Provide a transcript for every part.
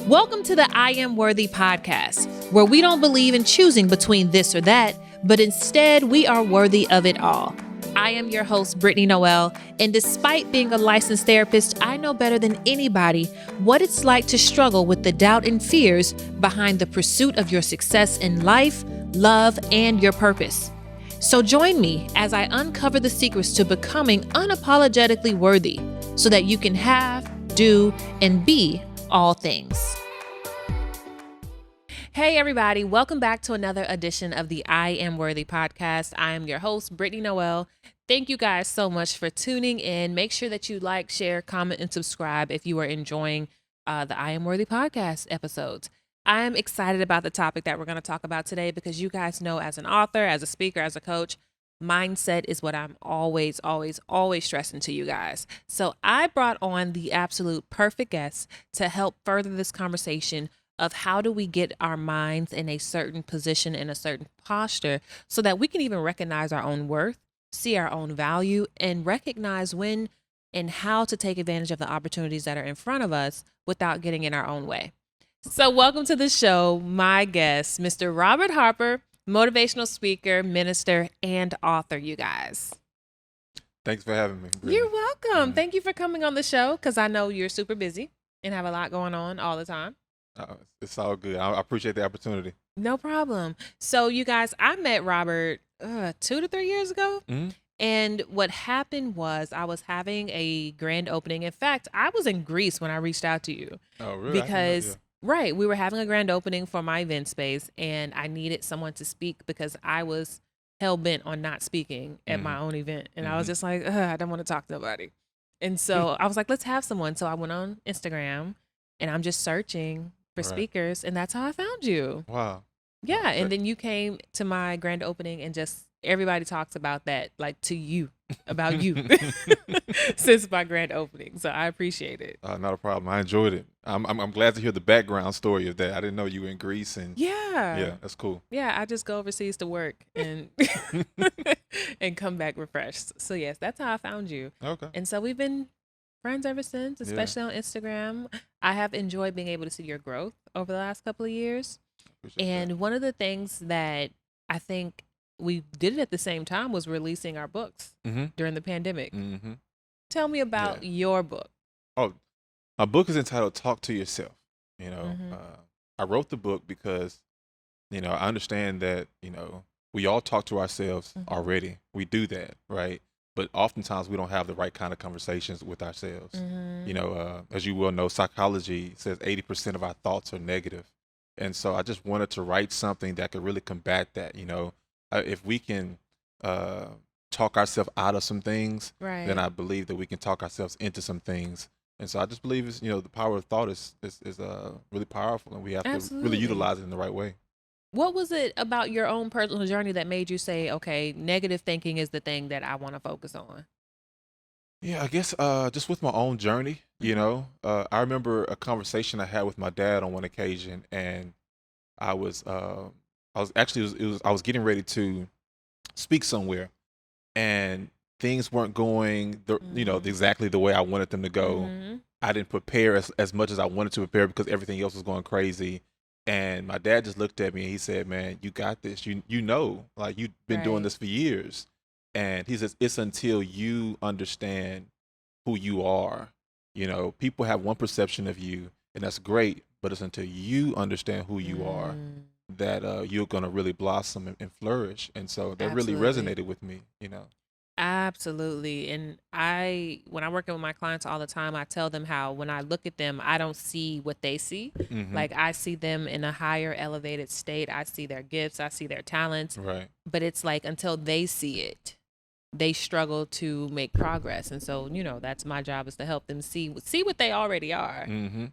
Welcome to the I Am Worthy podcast, where we don't believe in choosing between this or that, but instead we are worthy of it all. I am your host, Brittany Noel, and despite being a licensed therapist, I know better than anybody what it's like to struggle with the doubt and fears behind the pursuit of your success in life, love, and your purpose. So join me as I uncover the secrets to becoming unapologetically worthy so that you can have, do, and be all things. Hey everybody, welcome back to another edition of the I Am Worthy podcast. I am your host, Brittany Noel. Thank you guys so much for tuning in. Make sure that you like, share, comment, and subscribe if you are enjoying the I Am Worthy podcast episodes. I'm excited about the topic that we're going to talk about today because you guys know, as an author, as a speaker, as a coach, mindset is what I'm always stressing to you guys. So I brought on the absolute perfect guest to help further this conversation of how do we get our minds in a certain position, in a certain posture, so that we can even recognize our own worth, see our own value, and recognize when and how to take advantage of the opportunities that are in front of us without getting in our own way. So welcome to the show, my guest, Mr. Robert Harper, motivational speaker, minister, and author, you guys. Thanks for having me. Brittany. You're welcome. Thank you for coming on the show because I know you're super busy and have a lot going on all the time. It's all good. I appreciate the opportunity. No problem. So you guys, I met Robert 2 to 3 years ago. Mm-hmm. And what happened was I was having a grand opening. In fact, I was in Greece when I reached out to you. Oh, really? Because, right, we were having a grand opening for my event space and I needed someone to speak because I was hell-bent on not speaking at my own event. And I was just like, I don't want to talk to nobody. And so I was like, let's have someone. So I went on Instagram and I'm just searching for speakers, and that's how I found you. Wow. Yeah, and then you came to my grand opening, and just everybody talks about that, like to you, about you, since my grand opening. So I appreciate it. Not a problem. I enjoyed it. I'm glad to hear the background story of that. I didn't know you were in Greece, and yeah, that's cool. Yeah, I just go overseas to work and and come back refreshed. So yes, that's how I found you. Okay. And so we've been friends ever since, especially on Instagram. I have enjoyed being able to see your growth over the last couple of years. And one of the things that I think we did it at the same time was releasing our books during the pandemic. Mm-hmm. Tell me about your book. Oh, my book is entitled Talk to Yourself. You know, I wrote the book because, I understand that, we all talk to ourselves already. We do that, right? But oftentimes we don't have the right kind of conversations with ourselves. As you well know, psychology says 80% of our thoughts are negative. And so I just wanted to write something that could really combat that. If we can talk ourselves out of some things, then I believe that we can talk ourselves into some things. And so I just believe it's, the power of thought is really powerful, and we have to really utilize it in the right way. What was it about your own personal journey that made you say, okay, negative thinking is the thing that I want to focus on? Yeah, I guess just with my own journey, I remember a conversation I had with my dad on one occasion, and I was getting ready to speak somewhere, and things weren't going exactly the way I wanted them to go. I didn't prepare as much as I wanted to prepare because everything else was going crazy. And my dad just looked at me and he said, "Man, you got this. Like you've been doing this for years." And he says, "It's until you understand who you are. People have one perception of you, and that's great. But it's until you understand who you are that you're going to really blossom and flourish." And so that really resonated with me, Absolutely. And when I'm working with my clients all the time, I tell them how when I look at them, I don't see what they see. Like I see them in a higher elevated state. I see their gifts. I see their talents. Right. But it's like until they see it, they struggle to make progress. And so, that's my job, is to help them see what they already are.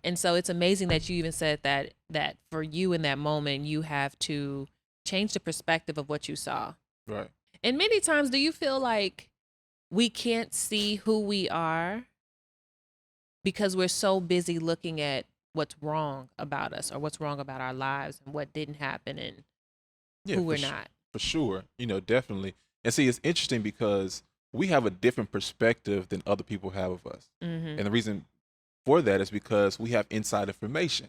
And so it's amazing that you even said that for you in that moment, you have to change the perspective of what you saw. Right. And many times, do you feel like we can't see who we are because we're so busy looking at what's wrong about us or what's wrong about our lives and what didn't happen and who we're not? For sure. Definitely. And see, it's interesting because we have a different perspective than other people have of us. And the reason for that is because we have inside information.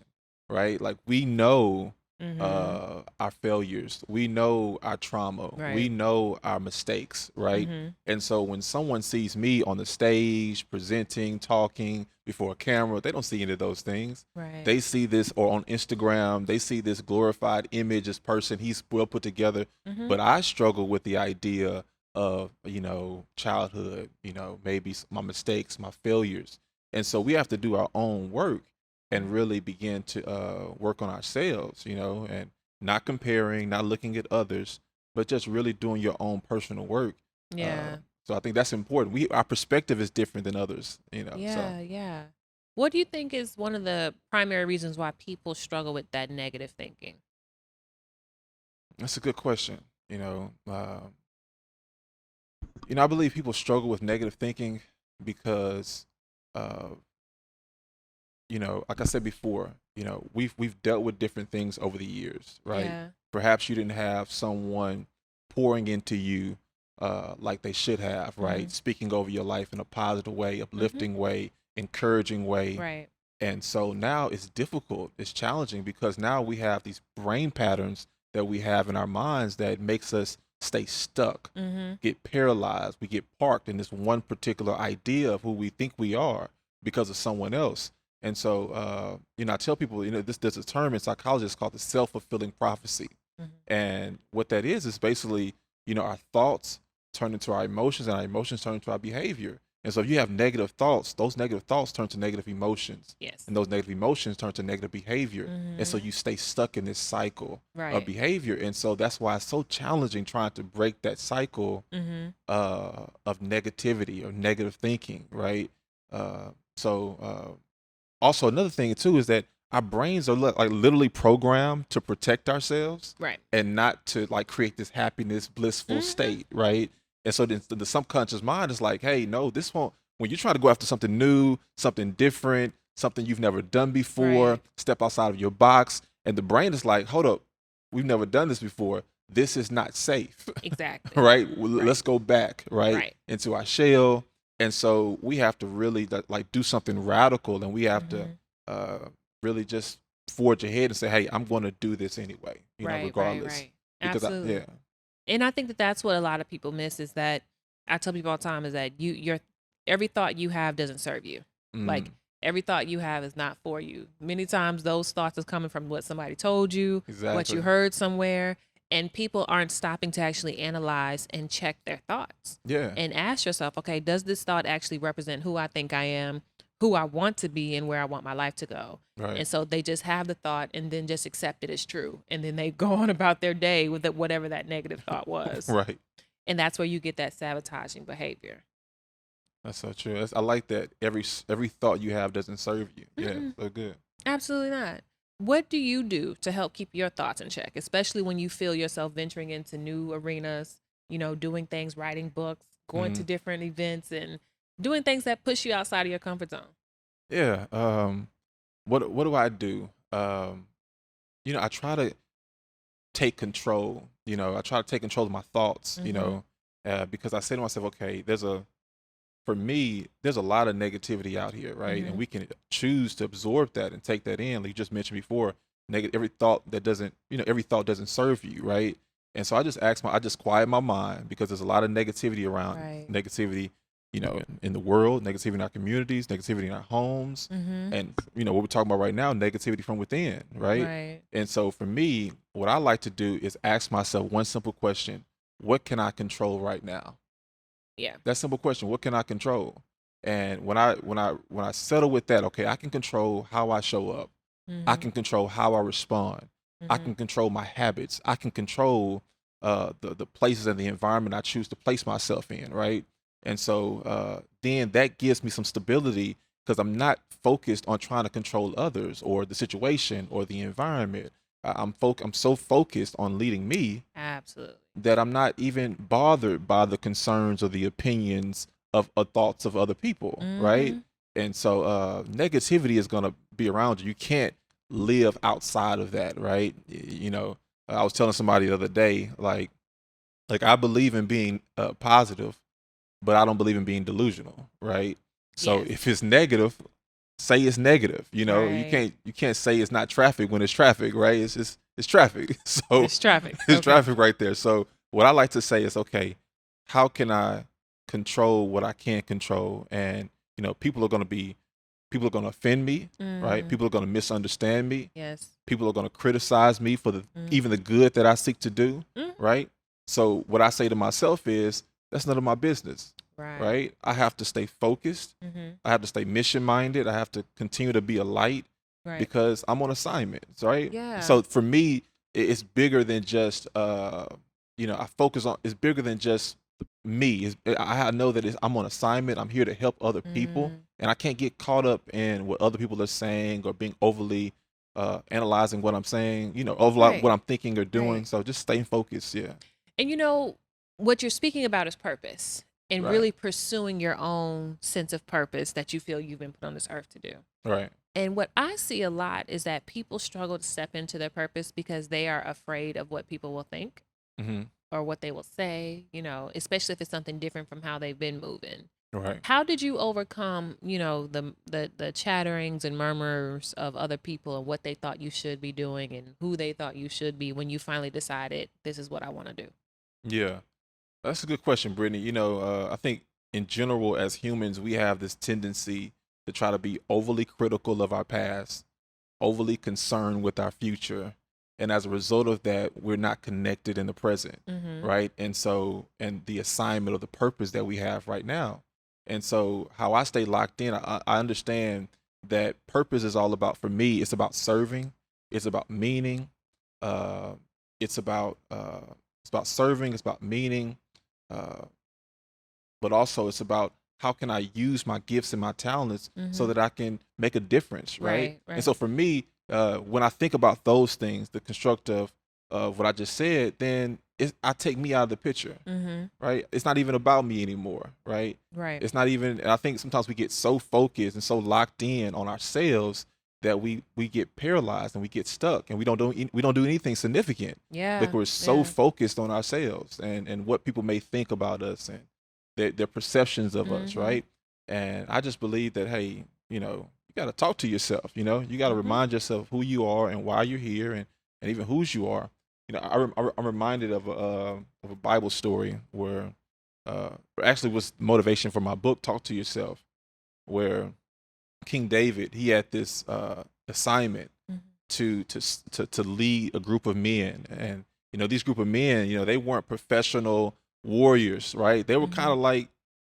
right? Like we know Mm-hmm. our failures, we know our trauma, we Right. know our mistakes, right? Mm-hmm. And so when someone sees me on the stage presenting, talking before a camera, they don't see any of those things. Right. They see this, or on Instagram, they see this glorified image, this person, he's well put together. Mm-hmm. But I struggle with the idea of, childhood, maybe my mistakes, my failures. And so we have to do our own work and really begin to work on ourselves, and not comparing, not looking at others, but just really doing your own personal work. Yeah. So I think that's important. Our perspective is different than others, so. Yeah. Yeah. What do you think is one of the primary reasons why people struggle with that negative thinking? That's a good question. I believe people struggle with negative thinking because, uh, like I said before, we've dealt with different things over the years, right? Yeah. Perhaps you didn't have someone pouring into you like they should have, right? Mm-hmm. Speaking over your life in a positive way, Mm-hmm. uplifting way, encouraging way. Right. And so now it's difficult, it's challenging because now we have these brain patterns that we have in our minds that makes us stay stuck, Mm-hmm. get paralyzed. We get parked in this one particular idea of who we think we are because of someone else. And so, I tell people, there's a term in psychology, it's called the self-fulfilling prophecy. Mm-hmm. And what that is basically, our thoughts turn into our emotions and our emotions turn into our behavior. And so if you have negative thoughts, those negative thoughts turn to negative emotions. Yes. And those negative emotions turn to negative behavior. And so Mm-hmm. you stay stuck in this cycle of Right. behavior. And so that's why it's so challenging trying to break that cycle Mm-hmm. of negativity or negative thinking, right? Also another thing too is that our brains are like literally programmed to protect ourselves Right. and not to like create this happiness, blissful Mm-hmm. state, right? And so the subconscious mind is like, hey, no, this won't. When you try to go after something new, something different, something you've never done before, Right. step outside of your box, and the brain is like, hold up, we've never done this before. This is not safe, Exactly. right? Well, Right. let's go back, right, Right. into our shell. And so we have to really like do something radical, and we have Mm-hmm. to really just forge ahead and say, hey, I'm going to do this anyway, Right. Right. regardless. Right. Because Absolutely. yeah, And I think that that's what a lot of people miss is that I tell people all the time is that your every thought you have doesn't serve you. Like mm, every thought you have is not for you. Many times those thoughts is coming from what somebody told you, what you exactly. heard somewhere, and people aren't stopping to actually analyze and check their thoughts Yeah, and ask yourself, okay, does this thought actually represent who I think I am, who I want to be, and where I want my life to go? right. And so they just have the thought and then just accept it as true. And then they go on about their day with whatever that negative thought was. Right. And that's where you get that sabotaging behavior. That's so true. I like that. Every thought you have doesn't serve you. Yeah, Mm-mm, so good. absolutely not. What do you do to help keep your thoughts in check, especially when you feel yourself venturing into new arenas, doing things, writing books, going to Hmm. different events, and doing things that push you outside of your comfort zone? Yeah. What do I do? I try to take control. I try to take control of my thoughts. Mm-hmm. Because I say to myself, okay, for me, there's a lot of negativity out here, right? And Mm-hmm. we can choose to absorb that and take that in. Like you just mentioned before, every thought doesn't serve you, right? And so I just quiet my mind because there's a lot of negativity around Right. negativity, in the world, negativity in our communities, negativity in our homes, Mm-hmm. and what we're talking about right now, negativity from within, right? Right. And so for me, what I like to do is ask myself one simple question: what can I control right now? Yeah. That simple question, what can I control? And when I settle with that, okay, I can control how I show up. I Mm-hmm. can control how I respond. I Mm-hmm. can control my habits. I can control the places and the environment I choose to place myself in, right? And so then that gives me some stability because I'm not focused on trying to control others or the situation or the environment. I'm so focused on leading me Absolutely. that I'm not even bothered by the concerns or the opinions of thoughts of other people, right? Mm-hmm. And so negativity is gonna be around you. You can't live outside of that, right? I was telling somebody the other day, like I believe in being positive, but I don't believe in being delusional, right? So Yes. if it's negative, say it's negative. You know, Right. you can't say it's not traffic when it's traffic, right? It's traffic. So It's traffic. it's Okay. traffic right there. So what I like to say is, okay, how can I control what I can't control? And people are going to offend me, right? Mm, People are going to misunderstand me. yes. People are going to criticize me for Mm, even the good that I seek to do, mm, right? So what I say to myself is, that's none of my business, right. right? I have to stay focused. Mm-hmm. I have to stay mission minded. I have to continue to be a light Right. because I'm on assignments, right? Yeah. So for me, it's bigger than just I focus on, it's bigger than just me. I know that I'm on assignment. I'm here to help other people, and I can't get caught up in what other people are saying or being overly analyzing what I'm saying, of like what Right. I'm thinking or doing. Right. So just staying focused. Yeah. And what you're speaking about is purpose and Right. really pursuing your own sense of purpose that you feel you've been put on this earth to do. Right. And what I see a lot is that people struggle to step into their purpose because they are afraid of what people will think Mm-hmm. or what they will say, especially if it's something different from how they've been moving. Right. How did you overcome, the chatterings and murmurs of other people and what they thought you should be doing and who they thought you should be when you finally decided this is what I want to do? Yeah. That's a good question, Brittany. I think in general, as humans, we have this tendency to try to be overly critical of our past, overly concerned with our future. And as a result of that, we're not connected in the present, Mm-hmm. right? And the assignment or the purpose that we have right now. And so, how I stay locked in, I understand that purpose is all about, for me, it's about serving, it's about meaning, uh, it's about serving, it's about meaning, uh, but also it's about how can I use my gifts and my talents so Mm-hmm. that I can make a difference, right? Right. And so for me, when I think about those things, the construct of what I just said, then I take me out of the picture, Mm-hmm. right? It's not even about me anymore, right? Right. It's not even. And I think sometimes we get so focused and so locked in on ourselves that we get paralyzed and we get stuck and we don't do anything significant Yeah. because we're so Yeah. focused on ourselves and what people may think about us and their perceptions of us, Mm-hmm. right? And I just believe that, hey, you got to talk to yourself. You got to Mm-hmm. remind yourself who you are and why you're here, and even whose you are. I'm reminded of a Bible story where actually was motivation for my book, Talk to Yourself, where King David, he had this assignment Mm-hmm. to lead a group of men, and these group of men, they weren't professional warriors, right? They were kind Mm-hmm. of like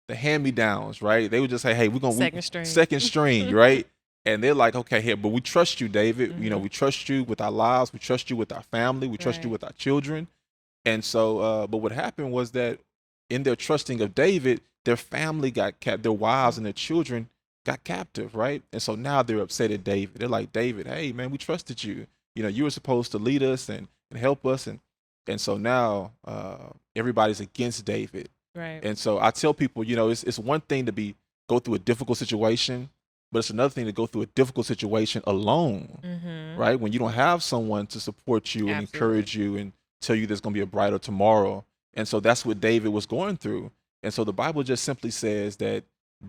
the hand-me-downs, right? They would just say, hey, Second string. second string, right? And they're like, okay, here, but we trust you, David. Mm-hmm. We trust you with our lives, we trust you with our family, we trust you Right. with our children. And so, but what happened was that in their trusting of David, their family got their wives and their children got captive, right? And so now they're upset at David. They're like, David, hey man, we trusted you. You were supposed to lead us and help us, and so now everybody's against David. Right. And so I tell people, it's one thing to go through a difficult situation, but it's another thing to go through a difficult situation alone, Mm-hmm. right? When you don't have someone to support you and Absolutely. encourage you and tell you there's going to be a brighter tomorrow. And so that's what David was going through. And so the Bible just simply says that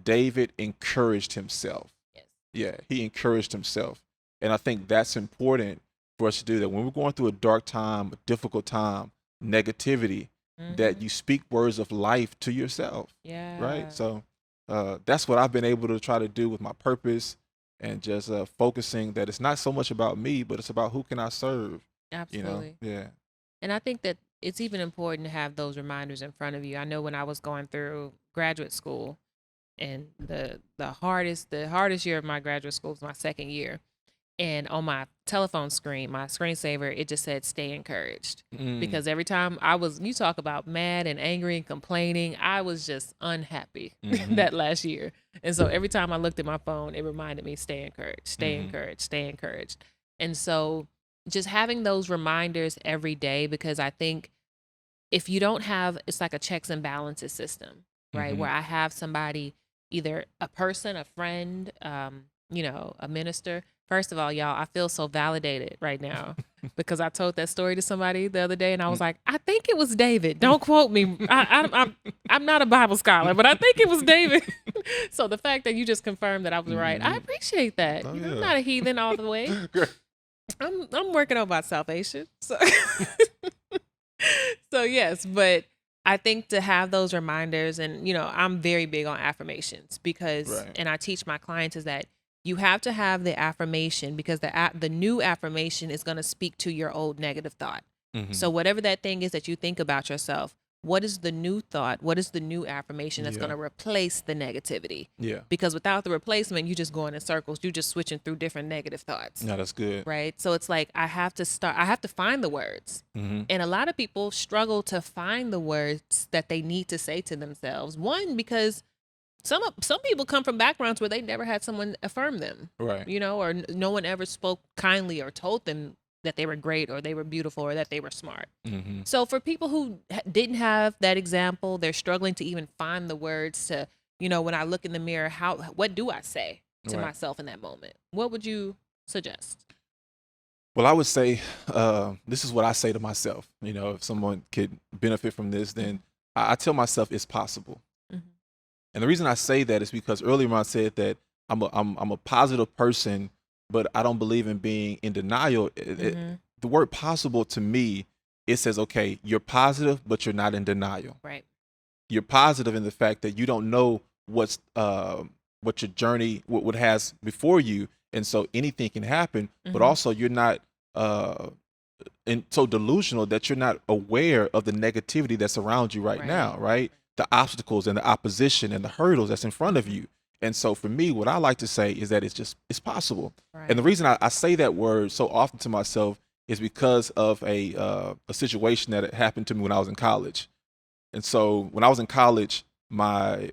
David encouraged himself. Yes. Yeah, he encouraged himself. And I think that's important for us to do that. When we're going through a dark time, a difficult time, negativity, that Mm-hmm. you speak words of life to yourself, Yeah. right? So that's what I've been able to try to do with my purpose and just focusing that it's not so much about me, but it's about who can I serve, Absolutely. Yeah. And I think that it's even important to have those reminders in front of you. I know when I was going through graduate school, and the hardest year of my graduate school was my second year. And on my telephone screen, my screensaver, it just said "Stay encouraged," because every time you talk about mad and angry and complaining, I was just unhappy Mhm. that last year. And so every time I looked at my phone, it reminded me, "Stay encouraged, stay Mhm. encouraged, stay encouraged." And so just having those reminders every day, because I think if you don't have, it's like a checks and balances system, right? Mhm. Where I have somebody, either a person, a friend, a minister. First of all, y'all, I feel so validated right now because I told that story to somebody the other day, and I was like, I think it was David. Don't quote me. I'm not a Bible scholar, but I think it was David. So the fact that you just confirmed that I was right, I appreciate that. Oh, You know, I'm yeah. not a heathen all the way. I'm working on my salvation. So so yes, but I think to have those reminders, and I'm very big on affirmations because Right. and I teach my clients is that you have to have the affirmation because the new affirmation is going to speak to your old negative thought. So whatever that thing is that you think about yourself, what is the new thought? What is the new affirmation that's going to replace the negativity? Yeah. Because without the replacement, you're just going in circles. You're just switching through different negative thoughts. Yeah, that's good. Right. So it's like I have to find the words. And a lot of people struggle to find the words that they need to say to themselves. One, because some people come from backgrounds where they never had someone affirm them. Right. Or no one ever spoke kindly or told them that they were great or they were beautiful or that they were smart. So for people who didn't have that example, they're struggling to even find the words to, when I look in the mirror, what do I say to myself in that moment? What would you suggest? Well, I would say this is what I say to myself. If someone could benefit from this, then I tell myself it's possible. And the reason I say that is because earlier when I said that I'm a positive person, but I don't believe in being in denial. The word possible to me, it says, okay, you're positive, but you're not in denial. Right. You're positive in the fact that you don't know what your journey, what has before you. And so anything can happen, but also you're not so delusional that you're not aware of the negativity that's around you right now, right? The obstacles and the opposition and the hurdles that's in front of you. And so for me, what I like to say is that it's possible. Right. And the reason I say that word so often to myself is because of a situation that happened to me when I was in college. And so when I was in college, my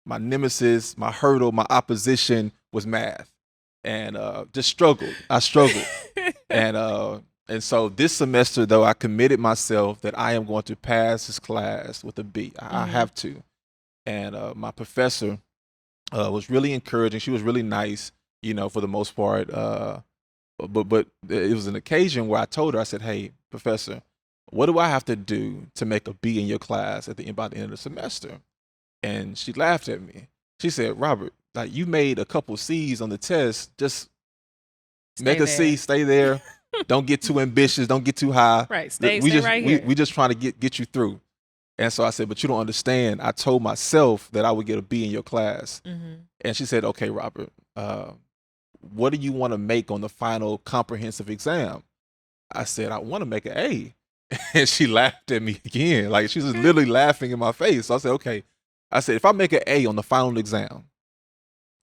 nemesis, my hurdle, my opposition was math, and just struggled. I struggled, and so this semester though, I committed myself that I am going to pass this class with a B. I have to. And my professor was really encouraging. She was really nice, for the most part. But it was an occasion where I told her, I said, "Hey, professor, what do I have to do to make a B in your class by the end of the semester?" And she laughed at me. She said, "Robert, like you made a couple C's on the test. Just make a C, stay there. Don't get too ambitious. Don't get too high. Right, stay right here. We just trying to get you through." And so I said, "But you don't understand. I told myself that I would get a B in your class." And she said, "Okay, Robert, what do you want to make on the final comprehensive exam?" I said, "I want to make an A." And she laughed at me again. Like she was literally laughing in my face. So I said, "Okay." I said, "If I make an A on the final exam,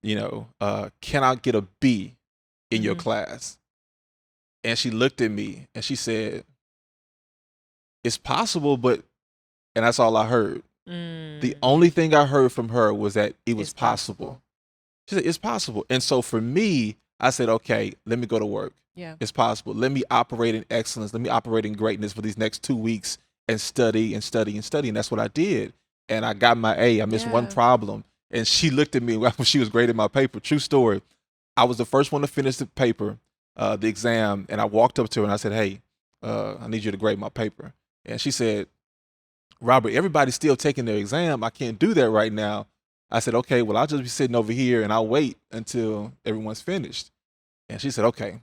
can I get a B in your class?" And she looked at me and she said, "It's possible, but," and that's all I heard. The only thing I heard from her was that it was possible. She said, "It's possible." And so for me, I said, "Okay, let me go to work. Yeah, it's possible. Let me operate in excellence. Let me operate in greatness for these next 2 weeks and study and study and study." And that's what I did. And I got my A. I missed one problem. And she looked at me when she was grading my paper. True story. I was the first one to finish the paper, the exam. And I walked up to her and I said, "Hey, I need you to grade my paper." And she said, "Robert, everybody's still taking their exam. I can't do that right now." I said, "Okay, well, I'll just be sitting over here and I'll wait until everyone's finished." And she said, "Okay."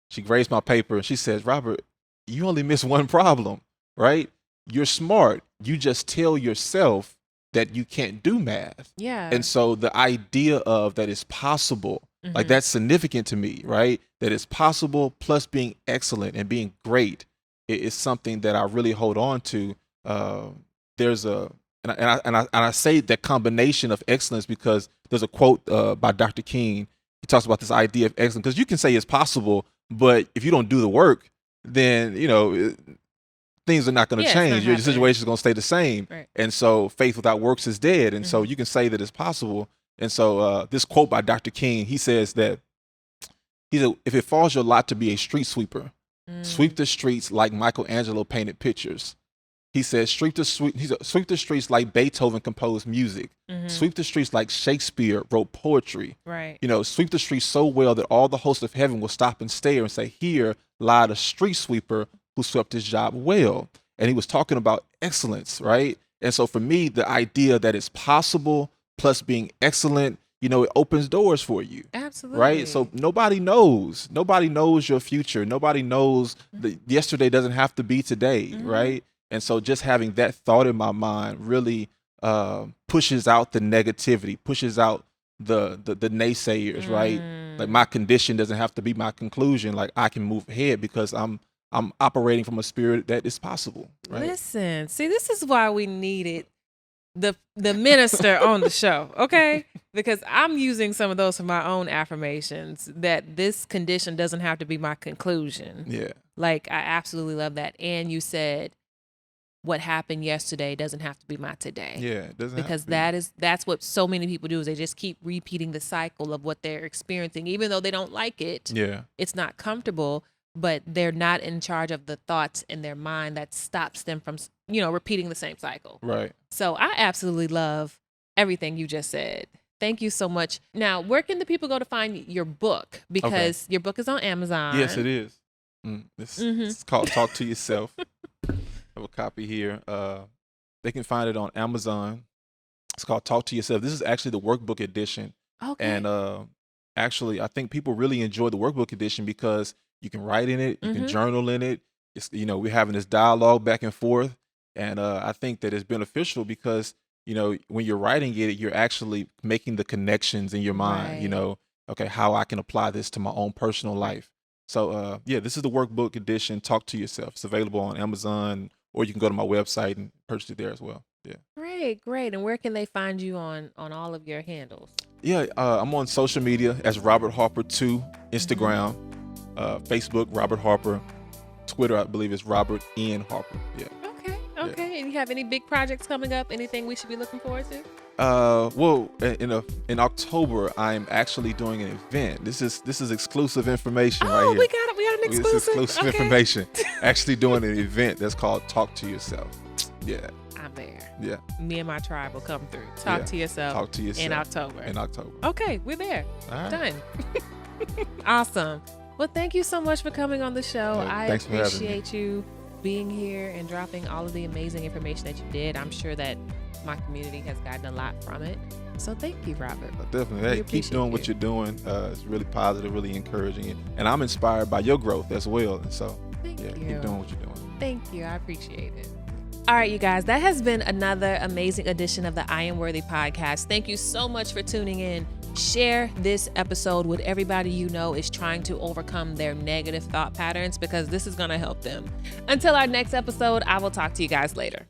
She grades my paper and she says, "Robert, you only missed one problem, right? You're smart. You just tell yourself that you can't do math." Yeah. And so the idea of that it's possible, like that's significant to me, right? That it's possible plus being excellent and being great is something that I really hold on to. And I say that combination of excellence because there's a quote by Dr. King. He talks about this idea of excellence because you can say it's possible, but if you don't do the work, then things are not going to change. Your situation is going to stay the same. Right. And so faith without works is dead. And so you can say that it's possible. And so this quote by Dr. King, he says that if it falls your lot to be a street sweeper, sweep the streets like Michelangelo painted pictures. He says, sweep the streets like Beethoven composed music. Sweep the streets like Shakespeare wrote poetry. Right. Sweep the streets so well that all the hosts of heaven will stop and stare and say, "Here lied a street sweeper who swept his job well." And he was talking about excellence, right? And so for me, the idea that it's possible plus being excellent, it opens doors for you. Absolutely. Right? So nobody knows your future. Nobody knows that yesterday doesn't have to be today. Right? And so just having that thought in my mind really pushes out the negativity, pushes out the naysayers, right? Like my condition doesn't have to be my conclusion. Like I can move ahead because I'm operating from a spirit that is possible. Right? Listen, see, this is why we needed the minister on the show, okay? Because I'm using some of those for my own affirmations, that this condition doesn't have to be my conclusion. Yeah. Like, I absolutely love that. And you said what happened yesterday doesn't have to be my today. Yeah, it doesn't because have to be. that's what so many people do, is they just keep repeating the cycle of what they're experiencing, even though they don't like it. Yeah. It's not comfortable, but they're not in charge of the thoughts in their mind that stops them from, repeating the same cycle. Right. So I absolutely love everything you just said. Thank you so much. Now, where can the people go to find your book? Because your book is on Amazon. Yes, it is. It's called Talk to Yourself. I have a copy here. They can find it on Amazon. It's called Talk to Yourself. This is actually the workbook edition. Okay. And actually, I think people really enjoy the workbook edition because you can write in it, you can journal in it. It's, we're having this dialogue back and forth. And I think that it's beneficial because, when you're writing it, you're actually making the connections in your mind, Right. Okay, how I can apply this to my own personal life. So, this is the workbook edition, Talk to Yourself. It's available on Amazon, or you can go to my website and purchase it there as well. Yeah. Great. And where can they find you on all of your handles? Yeah, I'm on social media as Robert Harper 2, Instagram, Facebook, Robert Harper, Twitter, I believe is Robert N. Harper. Yeah. Okay. And you have any big projects coming up? Anything we should be looking forward to? Well, in October, I'm actually doing an event. This is exclusive information right here. We got an exclusive. This is exclusive information. Actually doing an event that's called Talk to Yourself. Yeah. I'm there. Yeah. Me and my tribe will come through. Talk to yourself. Talk to yourself. In October. In Okay, we're there. All right. Done. Awesome. Well, thank you so much for coming on the show. I thanks for having me. appreciate you being here and dropping all of the amazing information that you did. I'm sure that my community has gotten a lot from it. So thank you, Robert. Definitely. Hey, keep doing what you're doing. It's really positive, really encouraging. And I'm inspired by your growth as well. And so, Thank you. keep doing what you're doing. Thank you. I appreciate it. All right, you guys, that has been another amazing edition of the I Am Worthy podcast. Thank you so much for tuning in. Share this episode with everybody you know is trying to overcome their negative thought patterns, because this is going to help them. Until our next episode, I will talk to you guys later.